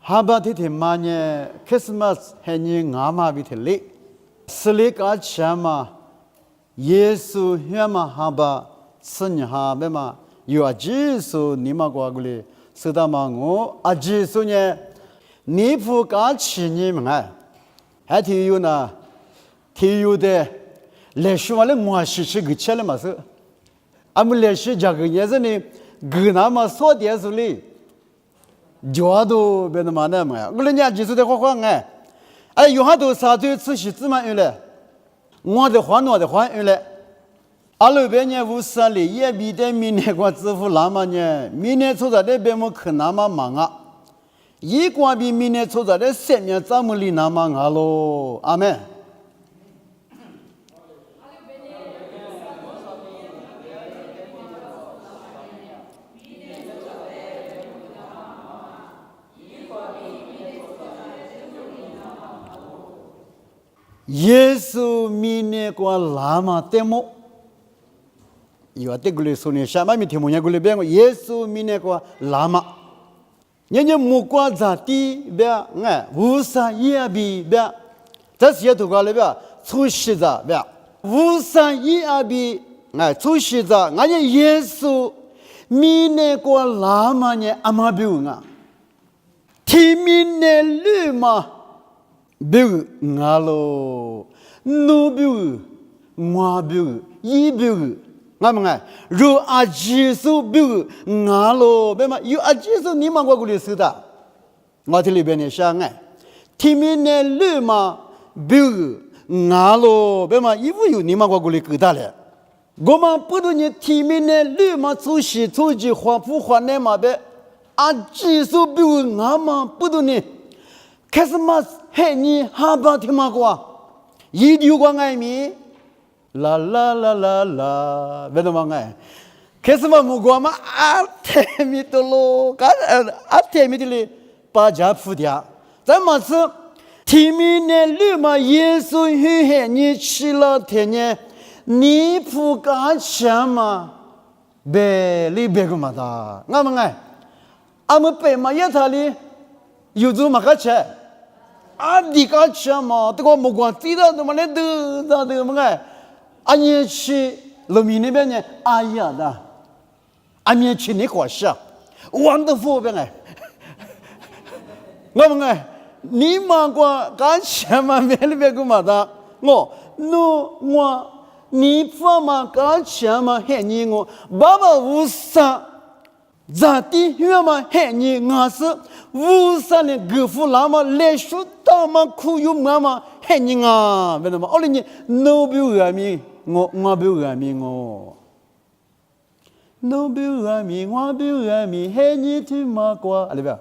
하바 티티 마nye 크리스마스 해니 ngama 비틀리 슬리카 차마 예수 헤마 하바 선하 베마 유아지수 니마고아글리 스다망오 아지수nye 니푸가 치니마 하티유나 티유데 레슈말레 무아시시 그첼레 마스 아물레시 자그예즈니 그나마 소디에슬리 joado ben mana ma gulnya jisu de khwa nga ai yo ha do sa de ci shi zi ma yin le ngo de hua no de hua yin le alo be nya wu sa le ye bi de mi ne kwa zi fu la ma nya mi ne chu za de be mo khe na ma ma nga yi kwa bi mi ne chu za de se mya za mu li na ma nga lo amen 예수 미네과 라마 때모 이와 때글리 손에 샤마미 티모냐 글리 뱅고 예수 미네과 라마 녀녀 무과 자티 베 우사 이아비 베 자스야도 갈레 베 추시자 베 우사 이아비 추시자 아니 예수 미네과 라마냐 아마비우가 티미네 르마 biu ngalo no biu ngwa biu yi biu ngamanga ru ajisu biu ngalo bema yu ajisu ni ma kwa guli sida ngotili bene shanga timine luma biu ngalo bema yibu yu ni ma kwa guli kudale goma pudunya timine luma tsushi tsuji hwa pu hwa ne ma be ajisu biu ngama puduni 크리스마스 해니 하바 티마고아 이디우광아이미 라라라라라 베도망아 크리스마스 무고아마 아테미돌로 아테미들리 바자푸디아 자마스 티미네 르마 예수 히헤니 실라테네 니푸가 샤마 베리베고마다 나망아 아무페마 예탈리 유즈마카체 아디가 참아 뜨거 먹고 뛰다 도만에 드다 드만가 아니치 러미네베네 아야다 아미치니 과샤 원더풀 베네 너뭔가 니마과 간샤마 멜베고마다 노노와 니파마 간샤마 해니고 바바 우사 자티 휴마 해니 nga스 우산의 그풀라마 레슈타마 쿠유마마 해닝아 베나마 얼리니 노비우아미 ngobiuami 노비우아미 ngobiuami 해니 티마과 알레바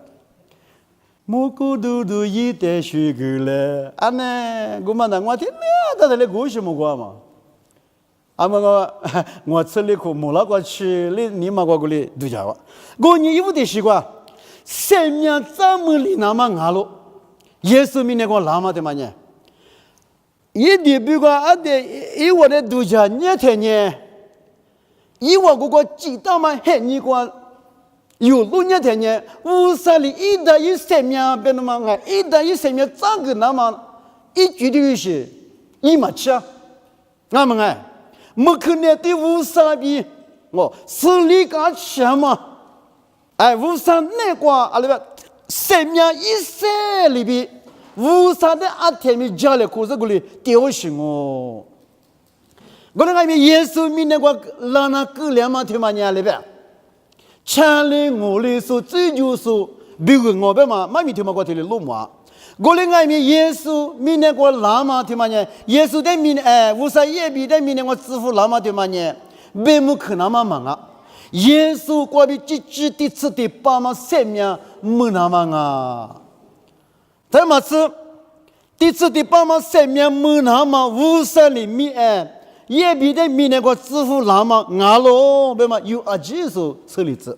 모쿠두두 이테 슈글레 아네 고마나 ngo티 메다들 고시모과마 아마가 ngo츠리코 몰라과 치리 니마과 굴리 두자와 고니 이부데시과 세미야 짬물리 나망하로 예수 믿고 라마데마냐 이 디비가 아데 이월에 두자 녀테냐 이와 그거 찌다마 해니과 요루냐 되냐 우살이 이다 이 세미야 베노망하 이다 이 세미야 짱그 나마 이 주디시 이 맞자 나망하 뭐그네티 우사비 슬리가 샤마 우산 내과 알레바 세미야 이세리비 우산의 아테미 잘레 고스굴리 띄우시고 그러나 예수 믿는과 라나 끌려마 테마니 알레바 찬리 올리수 찌주수 비고 ngo베마 마미 테마과 텔리 로마 고랭가 예수 믿는과 라마 테마니 예수 대 믿 우사 예비 대 믿는과 지fu 라마 테마니 베무 크나마 망아 예수 과비 찌찌띠츠띠 빠마 세미야 무나망아 다마스 띠츠띠 빠마 세미야 무나마 우살리 미에 예비데 미네고 지fu 라마 나로 베마 유아지수 설리츠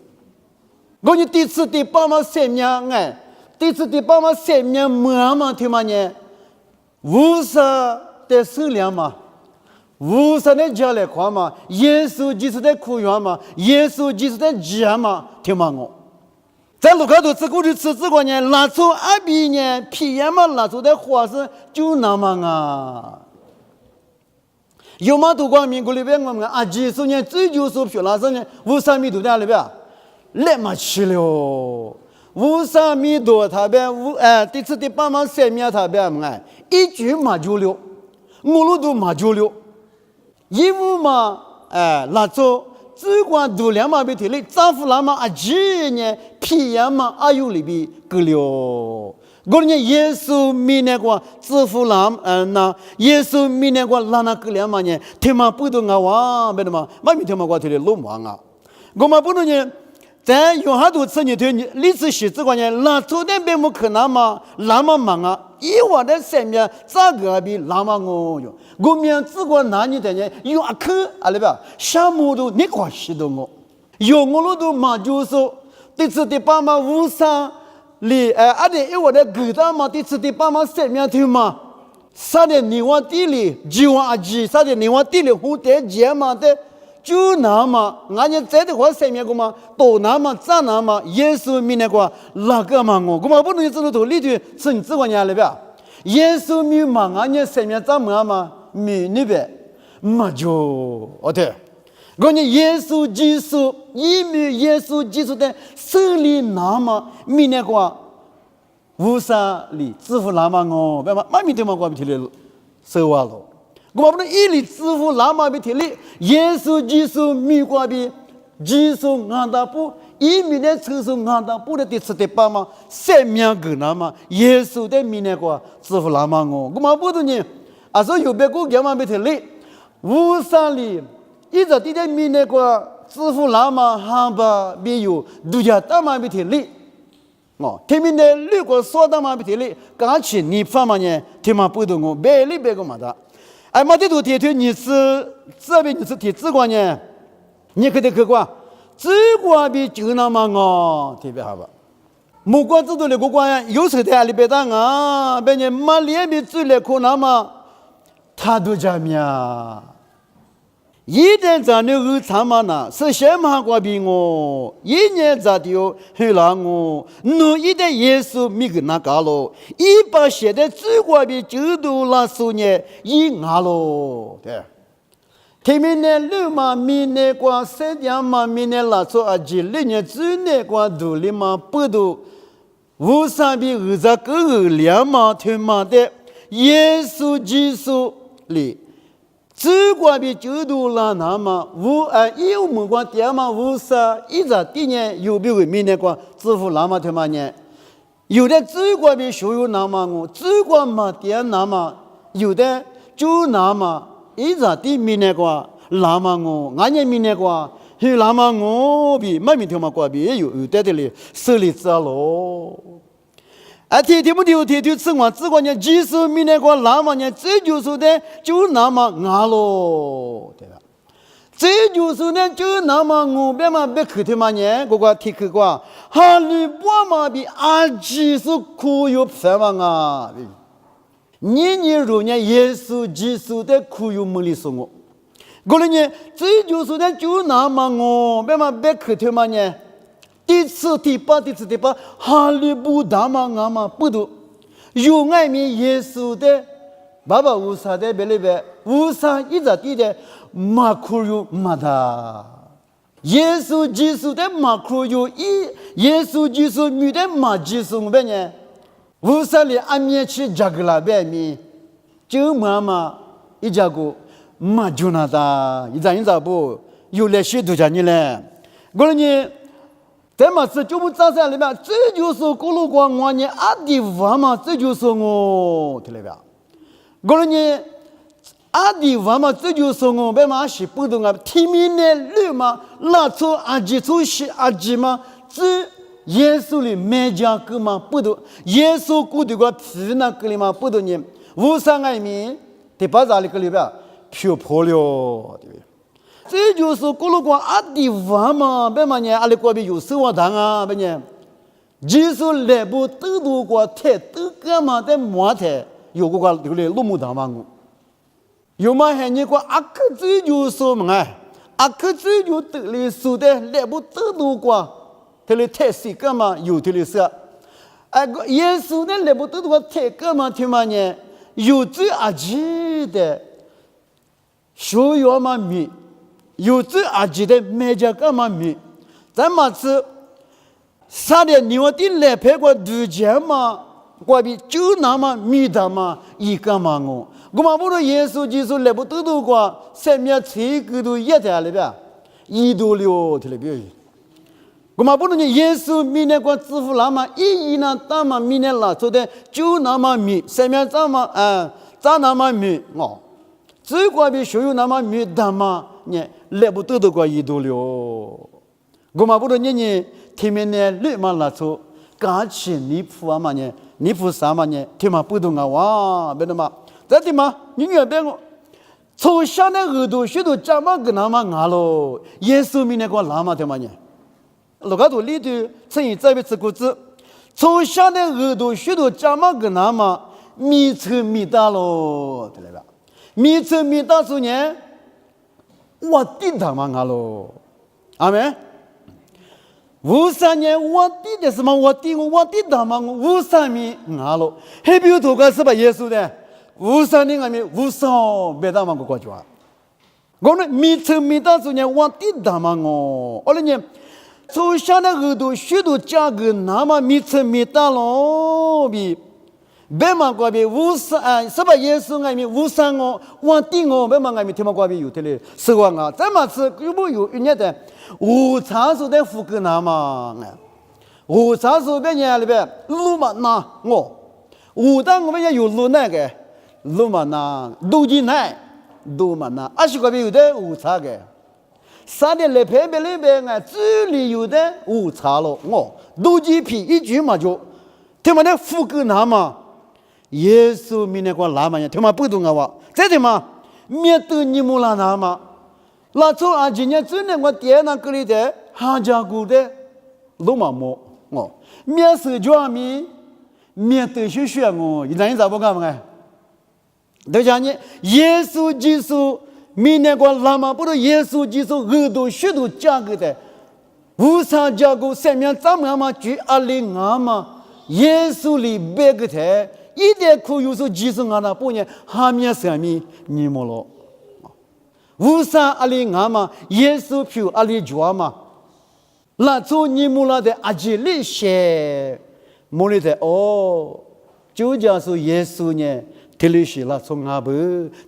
고니 띠츠띠 빠마 세미야 네 띠츠띠 빠마 세미야 무나마 테마니 우사 때 설량마 우산의 잘에 과마 예수 지수의 구유하마 예수 지수의 지하마 대망오 在路口头自古的吃这个呢，拿出阿比呢，皮呀嘛拿出的花是就那么啊。有嘛都光明国里边我们啊，几十年追求所学那时呢，5、3米多的里边，来嘛去了，5、3米多他边第次第8嘛3米他边嘛，一句嘛就了，我路都嘛就了，衣服嘛拿出。只管度量嘛，别提嘞，丈夫那么啊，几年皮呀嘛，啊有里边够了。我呢，耶稣明年过，支付那那耶稣明年过，那够了嘛呢？天嘛不懂啊哇，别的嘛，妈咪天嘛过提嘞老忙啊。我嘛不懂呢，在用哈多次呢，对历史写这个呢，那昨天别么可能嘛，那么忙啊。一我的身边咋个比那么我哟？我们只管拿你的呢，有啊可啊里边，项目都你关系的我，有我路都嘛就是第次第8嘛5、3里啊的，因为我的狗蛋嘛第次第8嘛身边头嘛，啥的你往地里就往阿几，啥的你往地里蝴蝶结嘛的。就那么，俺家在的话身边个嘛，都那么咋那么，耶稣明那个那个嘛我嘛不能知道头里头是你这个年里边，耶稣明嘛俺家身边咋么嘛，没那边，嘛就对，我呢耶稣基督，因为耶稣基督的胜利那么明那个5、3里支付那么我，别嘛，妈咪对嘛我不提了，收完了。我们一里支付那么比提哩，耶稣基督米瓜比，基督安达布，一米的抽出安达布的第7、第8嘛，3面个那么，耶稣的米那个支付那么我们不懂呢，啊说有别个讲嘛比提哩，5、3里，一直地的米那个支付那么哈巴比有，度假大嘛比提哩，哦，天明的六个说大嘛比提哩，刚起你发嘛呢，天嘛不懂我，别里别个嘛的。哎，马的都提出你是这边你是提直观呢？你可得客观，直观比就那么哦，特别好吧？目光知道的国观有时在里边当啊，别人马脸比最来可那么，他都讲咩啊？一旦在那个他妈呢，是先马过比我，一年在的哟，很难我，侬一旦耶稣没个那搞咯，一把写的最过比就都那数年一牙咯，对。前面呢，六嘛明年过3天嘛明年拉出啊几6年之内过都里嘛不都，5、3比20个2嘛他妈的耶稣基督里。只管比就都了那么有目光点嘛5、3一直第年有别个明年光支付那么他妈呢？有的只管比所有那么我只管嘛点那么有的就那么一直第明年光那么我俺年明年光有那么我比没明天嘛光比有的哩手里知喽。啊，天天不丢，天天吃完，只管呢，即使明年过那么呢，这就是的，就那么硬咯，对吧？这就是呢，就那么我别嘛别口头嘛呢，个提口个，哈利波嘛比阿基是苦有什么啊？年如呢，耶稣基督的苦有没里说我，个人呢，这就是呢，就那么我别嘛别口头嘛呢。第7、第8，哈利波特嘛，俺嘛不读，有爱面耶稣的，爸爸无啥的别里边，无啥一直地的马库有马的，耶稣基督的马库有耶稣基督女的马基督边呢，无啥里阿面去加个拉边面，就妈妈一家个马就那的，一咋不，有来许多家你嘞，我呢。在嘛是就不站在里面，这就是咕噜光我呢阿弟娃嘛，这就是我，对了吧？我呢阿弟娃嘛，这就是我，别嘛是不懂啊，天明的绿嘛，拉出阿吉出是阿吉嘛，这耶稣里没讲个嘛不懂，耶稣顾的个皮那个里嘛不懂呢，5、3爱面，第8咋里个里边漂破了，对不对？这就是咕噜光阿弟娃嘛，别嘛呢，阿里过比有生活堂啊，别呢，就是来不都多过太都干嘛的模态，有个有嘞路木堂嘛我，有嘛还你个阿克这就是嘛哎，阿克这就得哩说的来不都多过，他的太细干嘛有的是，耶稣呢来不得的话太干嘛听嘛呢？有最阿吉的，修养嘛米，有最阿吉的美家干嘛米，咱们是啥的？你我的来陪过杜家嘛？过比就那么米的嘛，一个嘛我们不如耶稣基督来不得的话，上面这个都一条了呗，一度六条了呗。我们不能耶稣明年过支付那么一呢，那么明年了，做的就那么米，上面这么咋那么米哦，这个比所有那么米的嘛，你来不得的过一度六。我们不能你前面呢立马拉出，感情你付啊嘛呢，你付啥嘛呢？听嘛不懂啊哇，别的嘛，这地嘛你越别我。从小的耳朵学到怎么跟他们讲喽？耶稣明年过那么的嘛呢？罗卡图里头曾经这辈子故事，从小的耳朵学到怎么跟他们米车米大喽，对吧？米车米大时呢，我的他们讲喽，阿门。53年我的什么？我的他们53米讲喽，还比如头个是把耶稣的53年阿米53别他们过去啊。我们米车米大时呢，我的他们哦，后来呢？从小的耳朵学到价格那么密切密大咯比，别嘛过比53是吧？耶稣爱米53哦，我定哦，别嘛爱米听嘛过比有的嘞，是话啊，这么是有没有人家的？无常数的福格那么无常数别人里边路嘛那我，无当我们也有路那个路嘛那路进来路嘛那，阿是过比有的无常个。啥的来陪别里边啊，这里有的误差了我，都几批一句嘛就，他妈的福格那嘛，耶稣明年过那么样，他妈不懂啊哇，这他妈面对你们那那嘛，那从啊今年真的我爹那个里的哈家姑的罗马么哦，面试叫米，面对学学我，你咋不干嘛？都讲你耶稣基督。明年过那么不如耶稣基督耳朵学到价格的，无上价格上面怎么样嘛？举205嘛，耶稣里别个台，一点苦有时基督啊那不然下面上面你么了？无上205嘛，耶稣票209嘛，那从你么了的阿吉里些，么里的哦，就叫是耶稣呢。特里是拉从阿伯，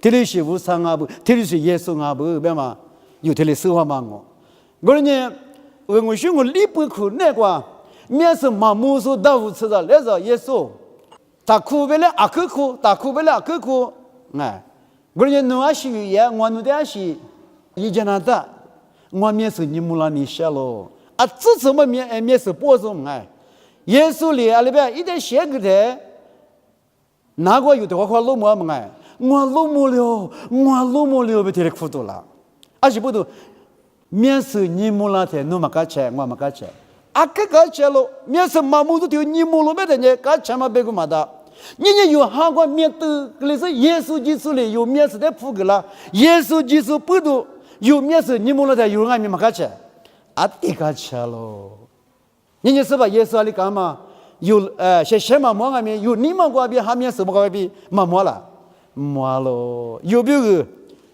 特里是无上阿伯，特里是耶稣阿伯，别嘛有特里说话嘛我呢，我说我离不开那个，面是马木说大无吃的，那是耶稣，他苦为了阿克苦，他苦为了阿克苦，我呢侬阿是也，我侬的阿是，一加拿大，我面是你木拉你下喽，啊这怎么面是播种耶稣里阿里边一点写个的。哪个有的话路么么我路么了，别提了苦多了。而且不都面试你木那天，侬么个钱，我么个钱，啊个钱咯，面试马木都丢你木了别的呢，个钱嘛别个嘛的。你有韩国面对，那是耶稣基督里有面试的苦个啦，耶稣基督不都有面试你木那天有人么个钱，啊这个钱咯。你是吧？耶稣里干嘛？有些嘛么个面有你们过比下面什么过比嘛么了，么咯？有没有？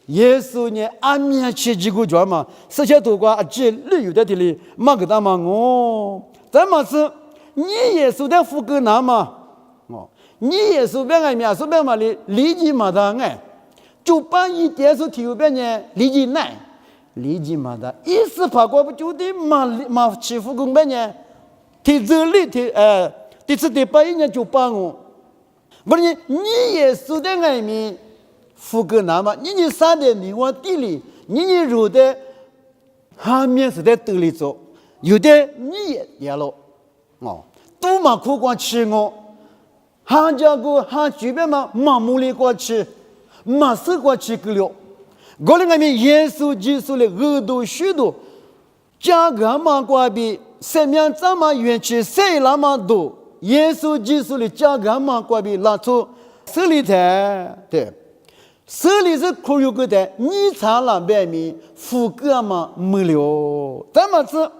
耶稣呢？阿面去几个叫嘛？世界多过这旅游的地里，嘛个大嘛我，怎么是？你耶稣的福格那嘛？哦，你耶稣别个面说别嘛哩，理解嘛的就把一点数体育别呢理解难，理解嘛的，一时怕过不就得嘛欺负公别呢？提这里第次第8年就帮我，不是你也是在外面福格那么，你啥的你往地里，你有的下面是在地里做，有的你也了，都嘛苦光吃我，下家个下这边嘛盲目的过去，马死过去个了，我那外面耶稣基督的耳朵许多，加个嘛过比。上面这么远去，谁那么多？耶稣基督的家干嘛过比拉出手里头，对，手里是可有个的，你查那边面福格嘛没了，怎么子？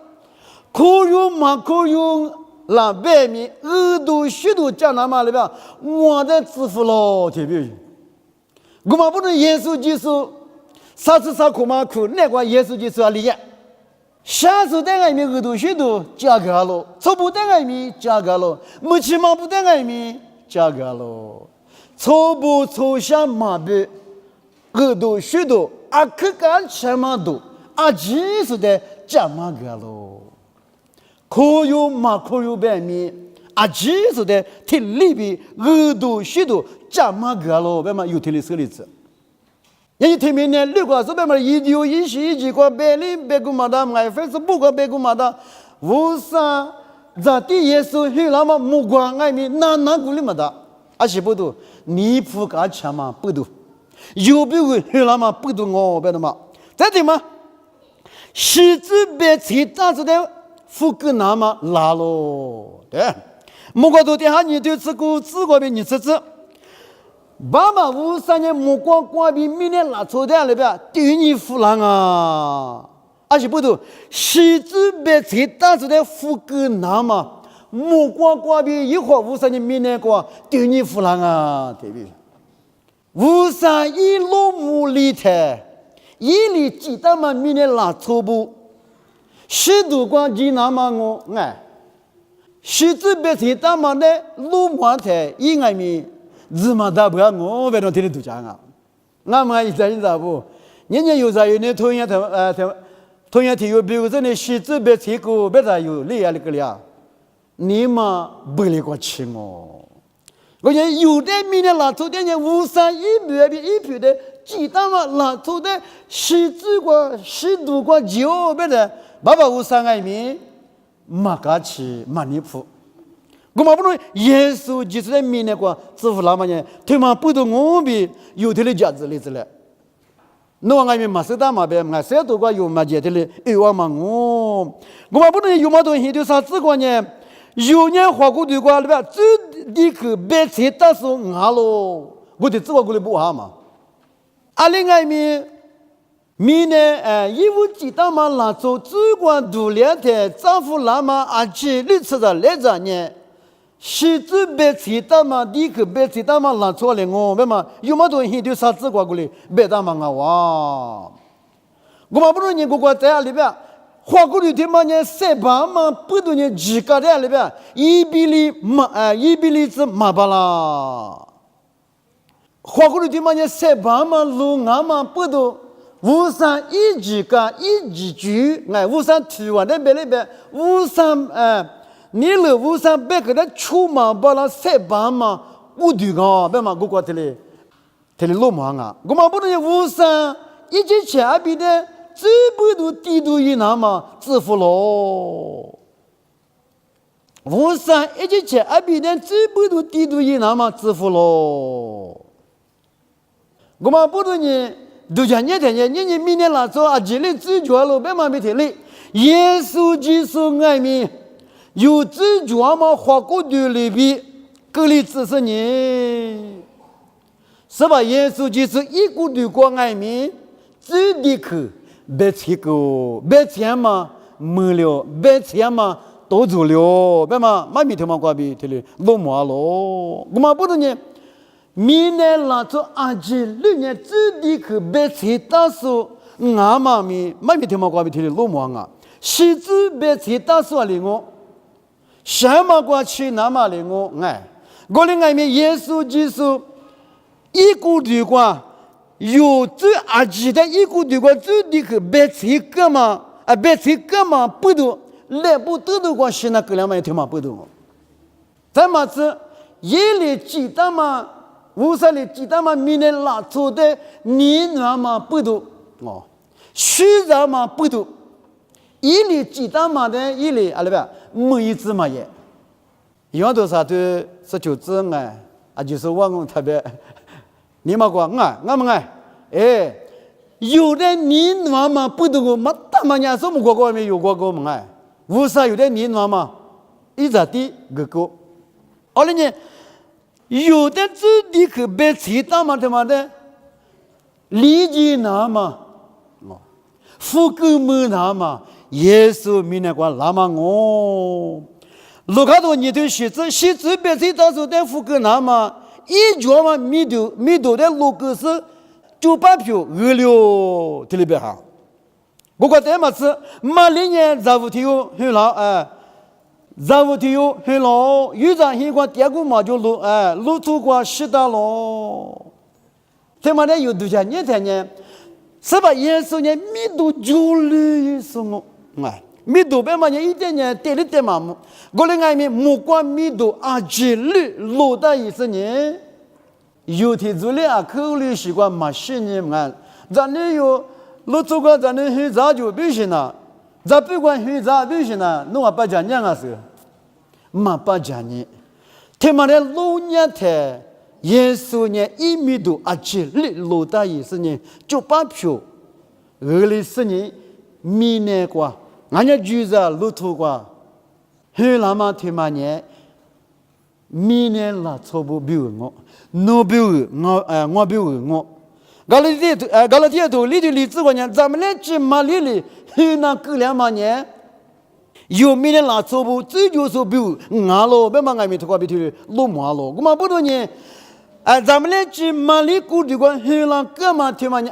可有嘛可有那外面耳朵许多讲那嘛里边，我的支付了，对不对？我们不能耶稣基督，啥子啥苦嘛苦，那个耶稣基督啊厉害。下次在外面耳朵许多加个了，错不在外面加个了，没起码不在外面加个了，错不错下马背，耳朵许多啊，可干什么多啊？即是的加嘛个了。可有嘛可有外面啊，即是的听里边耳朵许多加嘛个了，为嘛有听的手里子？人家听明年六个是外面1914个百里百个马达，买粉是不个百个马达，为啥在地耶稣去那么目光外面哪个里马达？啊是不多，你不敢抢嘛不多，有别个去那么不多我别的嘛，再听嘛，十字别提大子的。富格那么拉喽，对，目光都底下你对自个别你吃，爸爸53年目光光比明年拉出的里边对你富郎啊，而且不多，十字别提大子的富格那么目光光比一会53年明年光对你富郎啊，对不对？53路木里头，一里记得嘛明年拉出不？十多光几那么我哎，十字别提大嘛的路马台一外面日嘛大不要我为了听你读讲啊，俺们一在你咋不？人家有啥有那同样体育，比如说你十字别提过别啥有厉害的个了，你嘛不离过去我。我讲有的明年拿出的人53一票的，几大嘛拿出的十多个9别的。爸爸53外面马嘎起马尼普，我们不能耶稣就是在明年过支付那么呢，他们不懂我们有的的价值例子了。那外面马斯达马别嘛，谁都过有嘛价值的，有啊嘛我们不能有嘛东西就啥子过呢？有年花过对过里边，最低去别车打死我喽，我得自我过来不好嘛。啊，另外面。明年义务记得嘛？拿出主管独立的丈夫那么而且历史的来着呢？是指别记得嘛？你可别记得嘛？拿出来我为嘛有么东西就啥子过来别打嘛啊哇！我们不能你我在里边花过的地方呢，塞巴嘛不多呢，几个在里边一比例子马巴啦，花过的地方呢，塞巴嘛路啊嘛不多。53一几个一几句，哎，53提完的别里边，53你了53别个的出嘛，把那塞巴嘛，我对个，别嘛，我过这里落忙啊，我们不能53一几钱比的，最不都低度一那嘛，支付喽。53一几钱比的，最不都低度一那嘛，支付喽。我们不能呢。都讲你听见，你明年拿走啊，这里最主要了，别嘛没听哩。耶稣基督爱面有最主要嘛，花过的里边，各里只是你，是吧？耶稣基督一股的光爱面，最的去别吃个，别钱嘛没了，别钱嘛都走了，别嘛没米头嘛挂边听哩，落马咯，我们不能呢。明年拿出26年最低去别车打数，俺妈咪没听嘛过别听的路忙啊，十字别车打数啊哩我，什么过去那么哩我哎，我哩外面耶稣基督一股的话，有最的一股的话最低去别车干嘛啊？别车干嘛不多，来不得的话是那个两嘛听嘛不多，怎么子也里记得嘛？53里记得嘛？明年拿出的你那么不多哦，虚着嘛不多，一里记得嘛的一里啊里边没一只嘛也，有多少都19只哎，啊就是我特别，你嘛讲俺们哎，有的你那么不多嘛，大嘛年什么国家没有过过嘛哎，53有的你那么一直的个个，后来呢？有的自己可别吃大嘛的嘛的，理解那嘛，富贵么那嘛，耶稣明年过拉玛我，卢卡多你对西子别在当时的福格那么一脚嘛米度的卢克斯900票2六里边哈，我觉得嘛是马里年在乎条很老在乎条很老，有张很光第二个嘛就路途过10大咯，他妈的有多少年才呢？是吧？耶稣呢米度9什么米度别嘛呢一点呢点里点嘛么？我另外面木瓜米度2路的意思呢？有天做了口里习惯嘛是呢嘛？咱那有路途过咱那很早就必须呢，咱不管很早必须呢，弄把讲讲啊是，嘛把讲呢，他妈的老年的。耶稣呢1米度2路的意思呢900票20年米年过俺家住在路途过很那么他妈呢米年了差不多我no标我标我搞了这都里头例子过呢咱们来去马里里很那个两嘛呢有米年了差不多这就是标俺咯别嘛俺们这个比头路马咯我们不多呢咱们来去马里古地关黑浪干嘛听嘛呢？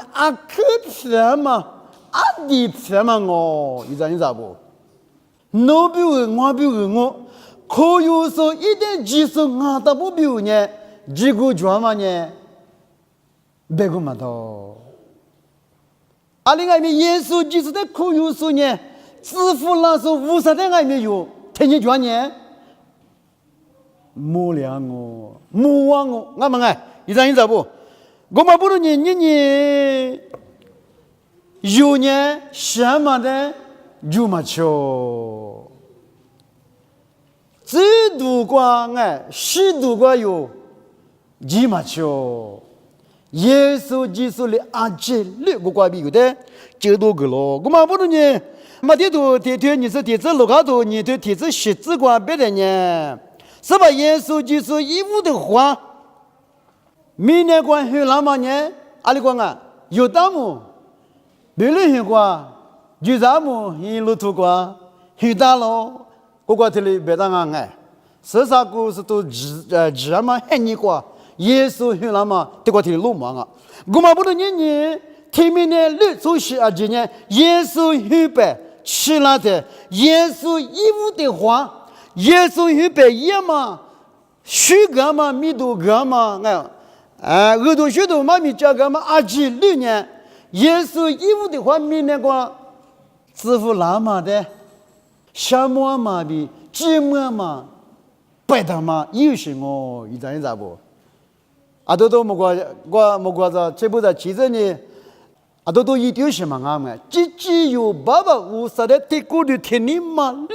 可偏嘛，地偏嘛我，你知不？我比我，可有时一点技术我都不比呢，这个做嘛呢？别个嘛都。另外面耶稣技术的可有时呢，支付那是50的外面有，听你讲呢？莫良我，莫忘我，俺们你知不？我们不如你有呢什么的有嘛球？只读过10读过有几嘛球？耶稣基督的2我挂比有的就多个咯。我们不如你，没得多你是提子路卡多，你对提子10字挂别的呢？是吧？耶稣就是义务的话，明年关很那么呢？阿里关有大么？别人很关，有啥么？一路途关很大咯。我这里别当十三个是都这么很你关，耶稣很那么这个这里路嘛我们不能你天明年日出时今年耶稣很白，吃了的耶稣义务的话。耶稣预备也嘛，许个嘛，米多个嘛，耳朵许多嘛，米加个嘛，26年，耶稣义务的话，明年个支付拉嘛的，什么嘛的，寂寞嘛，白他嘛，有些我一咋不？都莫过着，这不在其实呢，都一丢什么只有爸爸无啥的，对过的天你嘛了。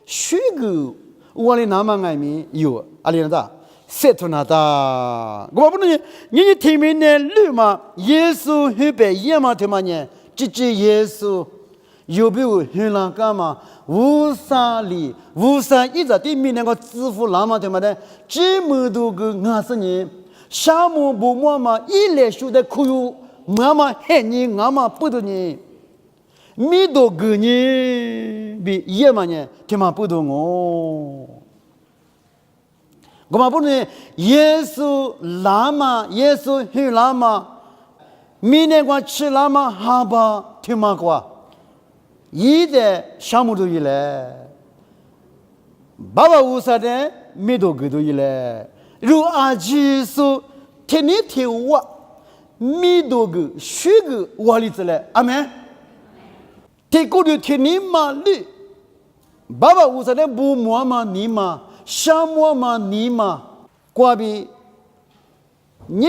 许个我的那么爱米有阿里那达塞图那达，我不能你听明呢绿嘛？耶稣预备也嘛听嘛呢？只耶稣有没有很难干嘛？无三一直对面那个支付那么听嘛的？这么多个50年，什么不么嘛？一来说的可有妈妈喊你，妈妈不得你。米多个呢，比也嘛呢，他妈不懂我。我们不能耶稣拉嘛，耶稣很拉嘛，明年光吃拉嘛，哈巴听嘛瓜，一的项目都一来，爸爸无啥的，米多个都一来，如阿基说，天天听我，米多个10个我里子来，阿门。这个的天你嘛哩，爸爸无啥的不摸嘛你嘛，想摸嘛你嘛，挂比，你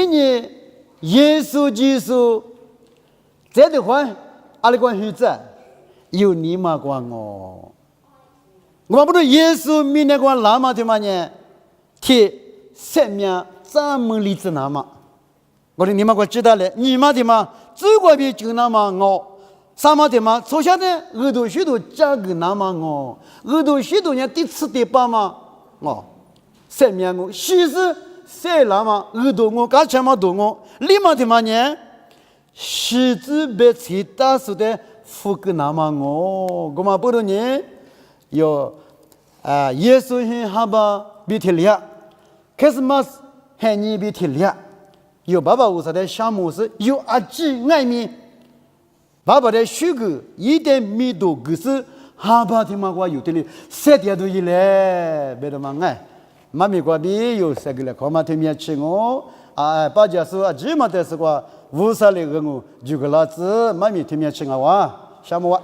耶稣基督，这的话，阿里关系在，有你嘛关我，我不知耶稣明年关拉嘛的嘛呢，贴生命咱们里子那嘛，我的你嘛关知道嘞，你嘛的嘛，只挂比就那么我。什么的嘛？从小的耳朵许多加个那么我，耳朵许多人第4第8嘛，生命我，其实谁那么耳朵我干什么多我？立马的嘛呢？狮子被其大数的福个那么我，我们不如呢有耶稣很哈巴比提利亚，开始嘛很尼比提利亚，有爸爸无啥的项目是有阿基爱米，爸爸的许个一点米多个是哈巴的嘛话有的哩，三点多一来，别的嘛哎，妈咪过比有三个嘞，看嘛对面吃我。把家说这么的是个无啥那个我就个老子妈咪对面吃我哇，什么哇？